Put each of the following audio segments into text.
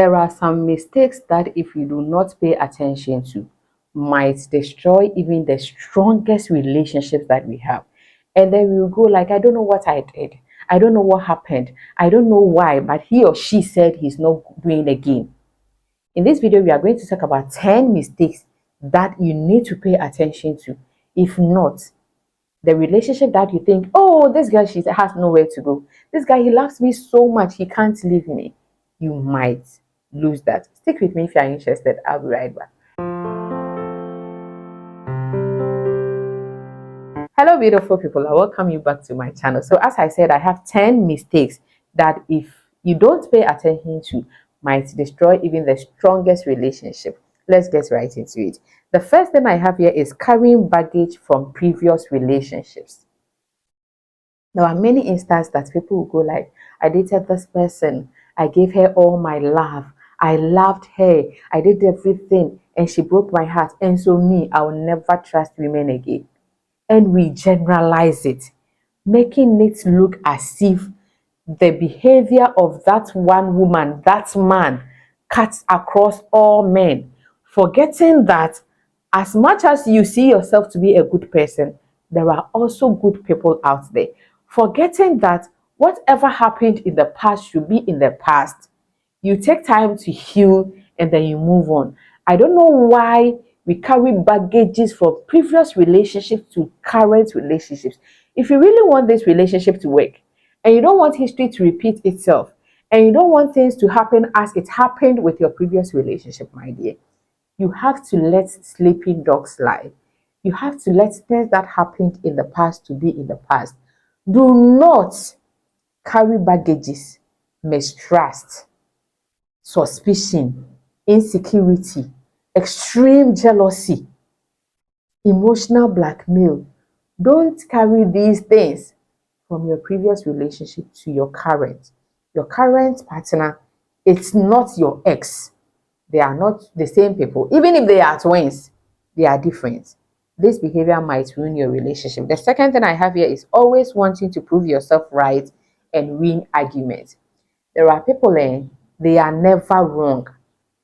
There are some mistakes that if you do not pay attention to, might destroy even the strongest relationships that we have. And then we will go like, I don't know what I did. I don't know what happened. I don't know why, but he or she said he's not doing it again. In this video, we are going to talk about 10 mistakes that you need to pay attention to. If not, the relationship that you think, oh, this girl, she has nowhere to go. This guy, he loves me so much, he can't leave me. You might lose that. Stick with me if you're interested. I'll be right back. Hello, beautiful people. I welcome you back to my channel. So, as I said, I have 10 mistakes that if you don't pay attention to, might destroy even the strongest relationship. Let's get right into it. The first thing I have here is carrying baggage from previous relationships. There are many instances that people will go like, I dated this person, I gave her all my love, I loved her, I did everything, and she broke my heart. And so me, I will never trust women again. And we generalize it, making it look as if the behavior of that one woman, that man, cuts across all men, forgetting that as much as you see yourself to be a good person, there are also good people out there. Forgetting that whatever happened in the past should be in the past. You take time to heal and then you move on. I don't know why we carry baggages from previous relationships to current relationships. If you really want this relationship to work and you don't want history to repeat itself and you don't want things to happen as it happened with your previous relationship, my dear, you have to let sleeping dogs lie. You have to let things that happened in the past to be in the past. Do not carry baggages, mistrust, suspicion, insecurity, extreme jealousy, emotional blackmail. Don't carry these things from your previous relationship to your current. Your current partner, it's not your ex. They are not the same people. Even if they are twins, they are different. This behavior might ruin your relationship. The second thing I have here is always wanting to prove yourself right and win arguments. There are people, they are never wrong.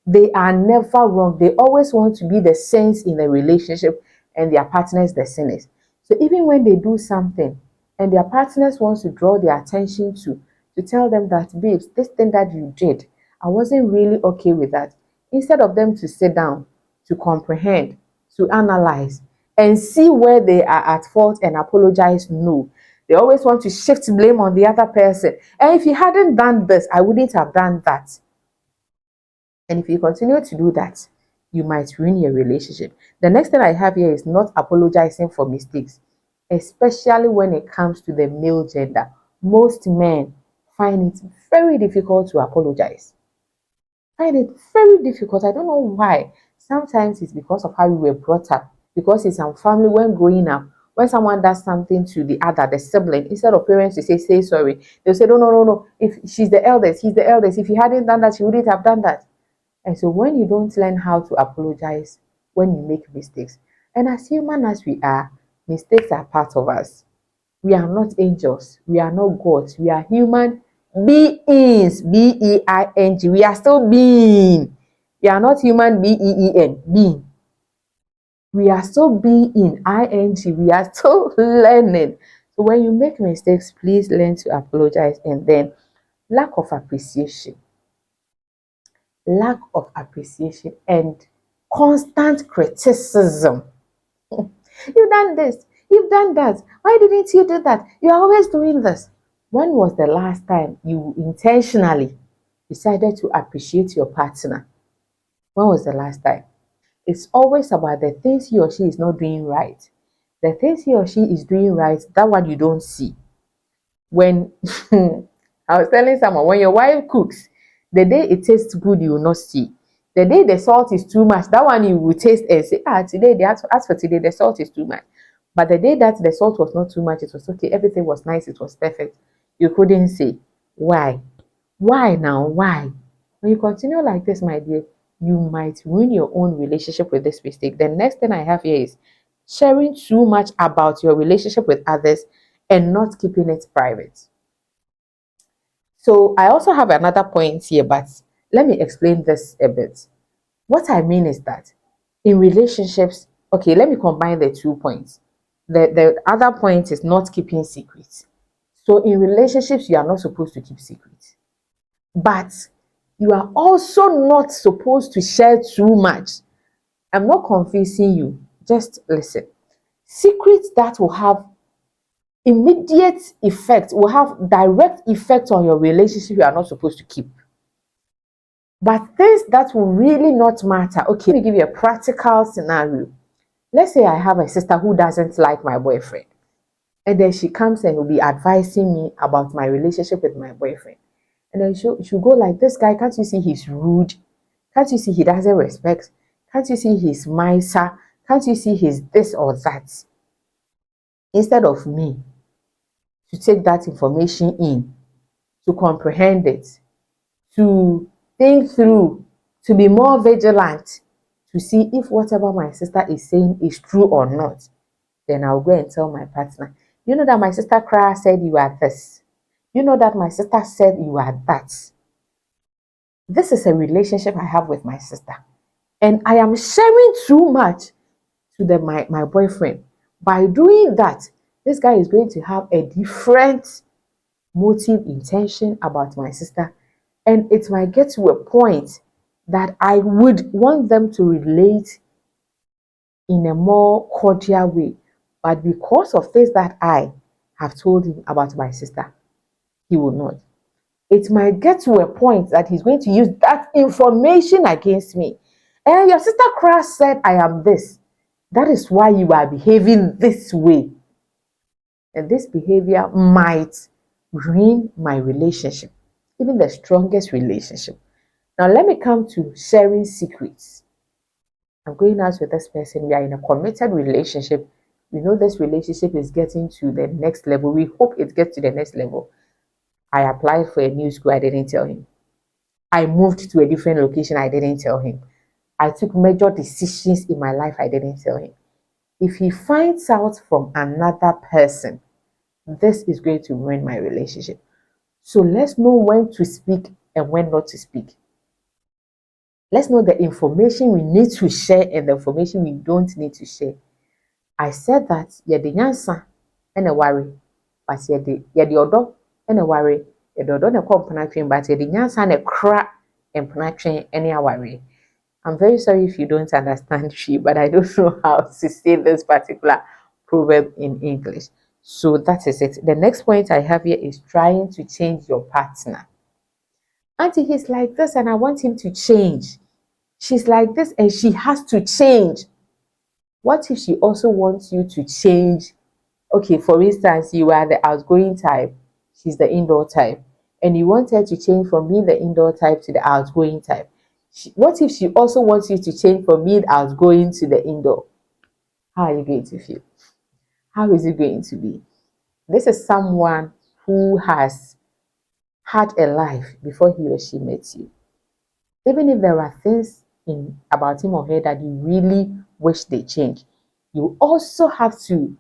They are never wrong. They always want to be the saints in the relationship and their partners the sinners. So even when they do something and their partners wants to draw their attention to tell them that, babes, this thing that you did, I wasn't really okay with that. Instead of them to sit down, to comprehend, to analyze, and see where they are at fault and apologize, no. They always want to shift blame on the other person. And if you hadn't done this, I wouldn't have done that. And if you continue to do that, you might ruin your relationship. The next thing I have here is not apologizing for mistakes, especially when it comes to the male gender. Most men find it very difficult to apologize. Find it very difficult. I don't know why. Sometimes it's because of how you were brought up. Because in some family, when growing up, when someone does something to the other, the sibling, instead of parents to say sorry, they'll say, no, no, no, no. If she's the eldest, he's the eldest. If he hadn't done that, she wouldn't have done that. And so when you don't learn how to apologize when you make mistakes, and as human as we are, mistakes are part of us. We are not angels. We are not gods. We are human beings. B-E-I-N-G. We are still being. We are not human B-E-E-N. Being. We are still being ing. We are still learning. So when you make mistakes, please learn to apologize. And then lack of appreciation. Lack of appreciation and constant criticism. You've done this, you've done that. Why didn't you do that? You're always doing this. When was the last time you intentionally decided to appreciate your partner? When was the last time? It's always about the things he or she is not doing right. The things he or she is doing right, that one you don't see. When I was telling someone, when your wife cooks, the day it tastes good, you will not see. The day the salt is too much, that one you will taste and say, today, as for today, the salt is too much. But the day that the salt was not too much, it was okay, everything was nice, it was perfect. You couldn't say, why? Why now? Why? When you continue like this, my dear, you might ruin your own relationship with this mistake. The next thing I have here is sharing too much about your relationship with others and not keeping it private. So I also have another point here, but let me explain this a bit. What I mean is that in relationships, okay, let me combine the 2 points. The other point is not keeping secrets. So in relationships, you are not supposed to keep secrets. But you are also not supposed to share too much. I'm not confusing you. Just listen. Secrets that will have immediate effect, will have direct effect on your relationship, you are not supposed to keep. But things that will really not matter. Okay, let me give you a practical scenario. Let's say I have a sister who doesn't like my boyfriend. And then she comes and will be advising me about my relationship with my boyfriend. And then she'll go like, this guy, can't you see he's rude? Can't you see he doesn't respect? Can't you see he's miser? Can't you see he's this or that? Instead of me to take that information in, to comprehend it, to think through, to be more vigilant, to see if whatever my sister is saying is true or not, then I'll go and tell my partner, you know that my sister Clara said you are this. You know that my sister said you are that. This is a relationship I have with my sister. And I am sharing too much to my boyfriend. By doing that, this guy is going to have a different motive, intention about my sister. And it might get to a point that I would want them to relate in a more cordial way. But because of things that I have told him about my sister, he will not. It might get to a point that he's going to use that information against me. And your sister Crash said, I am this. That is why you are behaving this way. And this behavior might ruin my relationship, even the strongest relationship. Now, let me come to sharing secrets. I'm going out with this person. We are in a committed relationship. We know this relationship is getting to the next level. We hope it gets to the next level. I applied for a new school. I didn't tell him. I moved to a different location. I didn't tell him. I took major decisions in my life. I didn't tell him. If he finds out from another person, this is going to ruin my relationship. So let's know when to speak and when not to speak. Let's know the information we need to share and the information we don't need to share. I said that yɛde nyansa ɛna worry, but yɛde ɔdɔ ɛna worry. Yɛde ɔdɔ na ɛkɔ mpenatwen, but yɛde nyansa na ɛkora mpenatwen ɛne aware. I'm very sorry if you don't understand she, but I don't know how to say this particular proverb in English. So that is it. The next point I have here is trying to change your partner. Auntie, he's like this and I want him to change. She's like this and she has to change. What if she also wants you to change? Okay, for instance, you are the outgoing type, she's the indoor type, and you want her to change from being the indoor type to the outgoing type. What if she also wants you to change from being outgoing to the indoor? How are you going to feel? How is it going to be? This is someone who has had a life before he or she met you. Even if there are things about him or her that you really wish they change, you also have to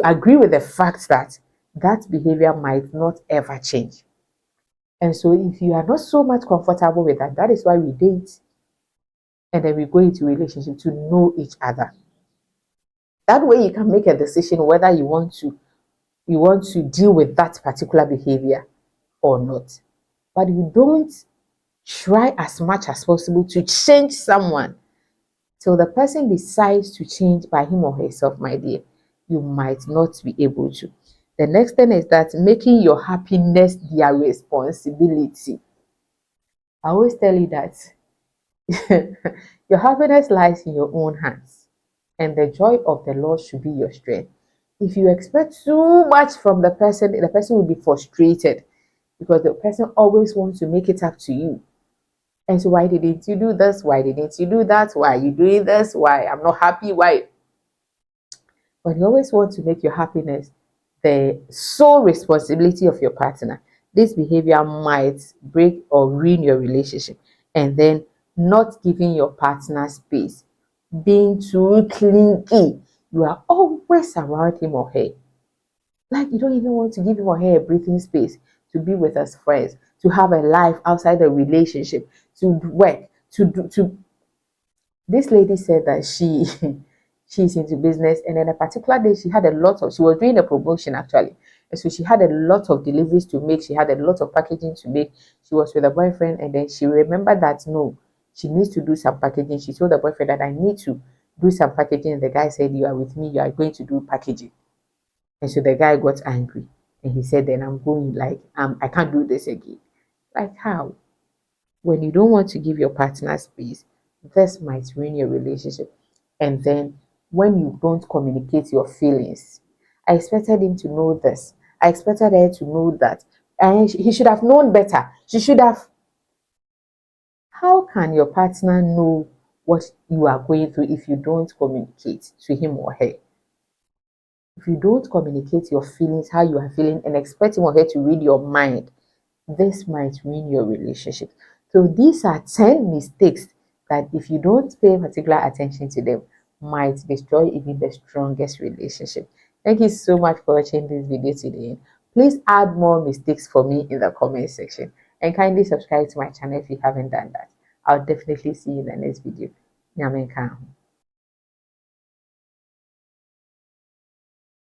agree with the fact that that behavior might not ever change. And so if you are not so much comfortable with that, that is why we date and then we go into relationship to know each other. That way you can make a decision whether you want to deal with that particular behavior or not. But you don't try as much as possible to change someone till the person decides to change by him or herself, my dear. You might not be able to. The next thing is that making your happiness their responsibility. I always tell you that your happiness lies in your own hands, and the joy of the Lord should be your strength. If you expect too much from the person will be frustrated because the person always wants to make it up to you. And so, why didn't you do this? Why didn't you do that? Why are you doing this? Why I'm not happy? Why? But you always want to make your happiness the sole responsibility of your partner. This behavior might break or ruin your relationship. And then not giving your partner space, being too clingy. You are always around him or her. Like you don't even want to give him or her a breathing space to be with us friends, to have a life outside the relationship, to work, to this lady said that she's into business, and then a particular day she was doing a promotion actually, and so she had a lot of deliveries to make, she had a lot of packaging to make. She was with a boyfriend, and then she remembered that no, she needs to do some packaging. She told the boyfriend that I need to do some packaging, and the guy said, you are with me, you are going to do packaging. And so the guy got angry, and he said, then I'm going, like, I can't do this again. Like, how? When you don't want to give your partner space, this might ruin your relationship. And then when you don't communicate your feelings, I expected him to know this. I expected her to know that. And he should have known better. She should have. How can your partner know what you are going through if you don't communicate to him or her? If you don't communicate your feelings, how you are feeling, and expect him or her to read your mind, this might ruin your relationship. So these are 10 mistakes that if you don't pay particular attention to them, might destroy even the strongest relationship. Thank you so much for watching this video today. Please add more mistakes for me in the comment section, and kindly subscribe to my channel if you haven't done that. I'll definitely see you in the next video. Nyamenka.